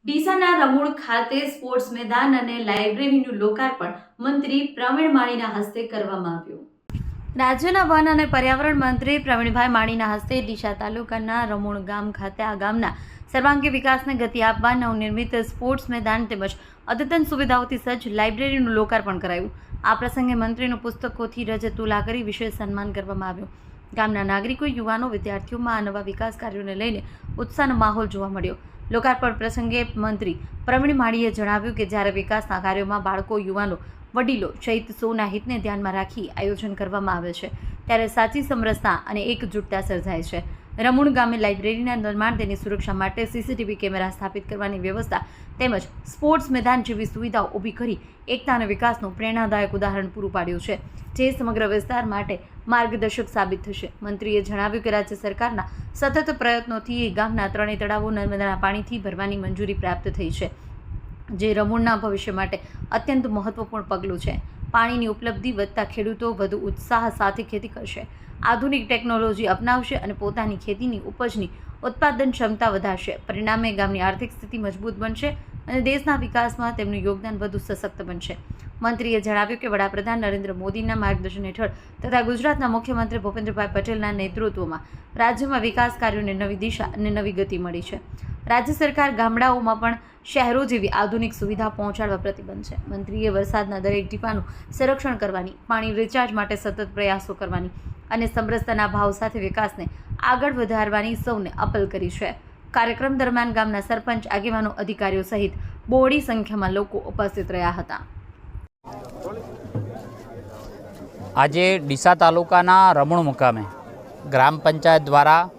ડીસાના રમૂળ ખાતે સ્પોર્ટ્સ મેદાન અને લાઇબ્રેરીનું લોકાર્પણ મંત્રી પ્રવીણ માળીના હસ્તે કરવામાં આવ્યું। રાજ્યના વન અને પર્યાવરણ મંત્રી પ્રવીણભાઈ માળીના હસ્તે ડીસા તાલુકાના રમૂળ ગામ ખાતે આ ગામના સર્વાંગી વિકાસને ગતિ આપવા નવનિર્મિત સ્પોર્ટ્સ મેદાન તેમજ અદ્યતન સુવિધાઓથી સજ્જ લાઇબ્રેરીનું લોકાર્પણ કરાયું। આ પ્રસંગે મંત્રીનું પુસ્તકોથી રજત તુલા કરી વિશેષ સન્માન કરવામાં આવ્યું। ગામના નાગરિકો, યુવાનો, વિદ્યાર્થીઓમાં આ નવા વિકાસ કાર્યોને લઈને ઉત્સાહનો માહોલ જોવા મળ્યો। લોકાર્પણ પ્રસંગે મંત્રી પ્રવીણ માળીએ જણાવ્યું કે જ્યારે વિકાસના કાર્યોમાં બાળકો, યુવાનો, વડીલો સહિત સૌના હિતને ધ્યાનમાં રાખી આયોજન કરવામાં આવે છે ત્યારે સાચી સમરસતા અને એકજૂટતા સર્જાય છે। રમૂળ ગામે લાઇબ્રેરીના નિર્માણ, તેની સુરક્ષા માટે સીસીટીવી કેમેરા સ્થાપિત કરવાની વ્યવસ્થા તેમજ સ્પોર્ટ્સ મેદાન જેવી સુવિધાઓ ઊભી કરી એકતા અને વિકાસનું પ્રેરણાદાયક ઉદાહરણ પૂરું પાડ્યું છે, જે સમગ્ર વિસ્તાર માટે માર્ગદર્શક સાબિત થશે। મંત્રીએ જણાવ્યું કે રાજ્ય સરકારના સતત પ્રયત્નોથી ગામના ત્રણેય તળાવો નર્મદાના પાણીથી ભરવાની મંજૂરી પ્રાપ્ત થઈ છે, જે રમૂળના ભવિષ્ય માટે અત્યંત મહત્વપૂર્ણ પગલું છે। પાણીની ઉપલબ્ધિ વધતા ખેડૂતો વધુ ઉત્સાહ સાથે ખેતી કરશે, આધુનિક ટેકનોલોજી અપનાવશે અને પોતાની ખેતીની ઉપજની ઉત્પાદન ક્ષમતા વધારશે। પરિણામે ગામની આર્થિક સ્થિતિ મજબૂત બનશે અને દેશના વિકાસમાં તેમનું યોગદાન વધુ સશક્ત બનશે। મંત્રીએ જણાવ્યું કે વડાપ્રધાન નરેન્દ્ર મોદીના માર્ગદર્શન હેઠળ તથા ગુજરાતના મુખ્યમંત્રી ભૂપેન્દ્રભાઈ પટેલના નેતૃત્વમાં રાજ્યમાં વિકાસ કાર્યોને નવી દિશા અને નવી ગતિ મળી છે। રાજ્ય સરકાર ગામડાઓમાં પણ શહેરો જેવી આધુનિક સુવિધા પહોંચાડવા પ્રતિબદ્ધ છે। મંત્રીએ વરસાદના દરેક ટીપાનું સંરક્ષણ કરવાની, પાણી રિચાર્જ માટે સતત પ્રયાસો કરવાની અને સમરસતાના ભાવ સાથે વિકાસને આગળ વધારવાની સૌને અપીલ કરી છે। કાર્યક્રમ દરમિયાન ગામના સરપંચ, આગેવાનો, અધિકારીઓ સહિત બહોળી સંખ્યામાં લોકો ઉપસ્થિત રહ્યા હતા। આજે ડીસા તાલુકાના રમૂળ મુકામે ગ્રામ પંચાયત દ્વારા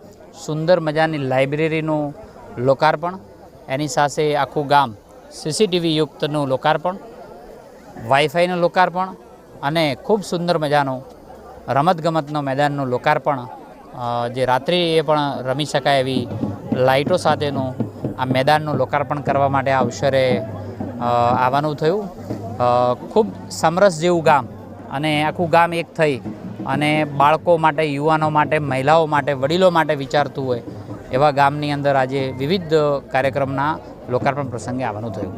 સુંદર મજાની લાઇબ્રેરીનું લોકાર્પણ, એની સાથે આખું ગામ સીસીટીવી યુક્તનું લોકાર્પણ, વાઈફાઈનું લોકાર્પણ અને ખૂબ સુંદર મજાનું રમતગમતનો મેદાનનું લોકાર્પણ, જે રાત્રિએ પણ રમી શકાય એવી લાઇટો સાથેનું આ મેદાનનું લોકાર્પણ કરવા માટે આ અવસરે આવવાનું થયું। ખૂબ સમરસ જેવું ગામ અને આખું ગામ એક થઈ અને બાળકો માટે, યુવાનો માટે, મહિલાઓ માટે, વડીલો માટે વિચારતું હોય એવા ગામની અંદર આજે વિવિધ કાર્યક્રમના લોકાર્પણ પ્રસંગે આવવાનું થયું।